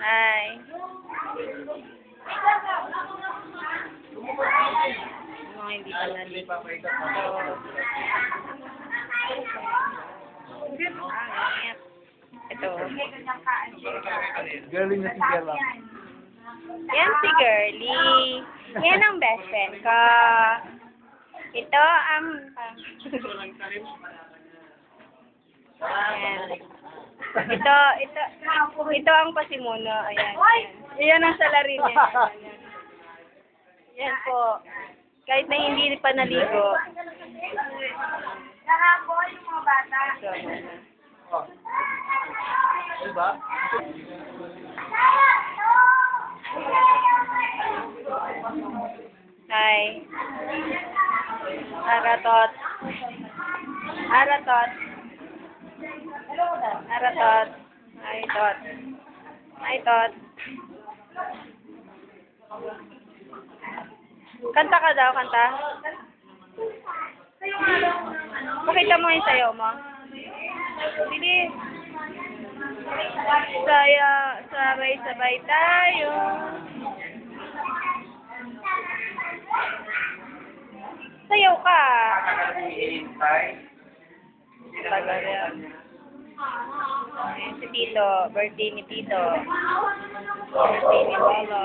Hi. Mga hindi pa naligo. Pangit. Ito. Girly na si Girl. Yan si Girly. Yan ang best friend ko. Ito ang... Ayan. Ito ang pasimuno. Ayan. Ayan ang salarin niya. Yan po. Kahit na hindi pa naligo. Nakabol yung mga bata. Diba? Hi. Aratot. Aratot. Aratot. Hi, Tot. Hi, Tot. Kanta ka daw, kanta. Pakita mo yung sayo mo. Sige. Sabay-sabay tayo. Sayaw ka. Tagal yan. Si Tito. Birthday ni Tito. Birthday ni Lolo.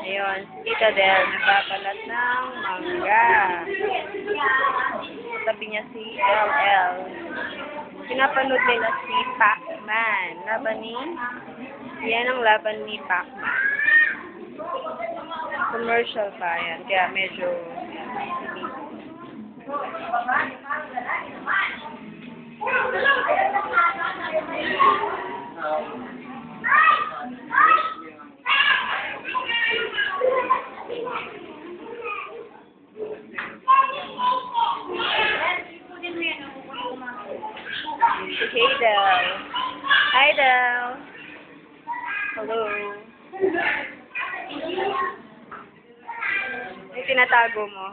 Ayun, si Tita Del nagpapalat ng mangga. Sabi niya si LL. Pinapanood nila si Pac-Man. Yan ang laban ni Pac-Man. Commercial pa yan, kaya medyo Hey Del. Hi Del. Hello. May tinatago mo.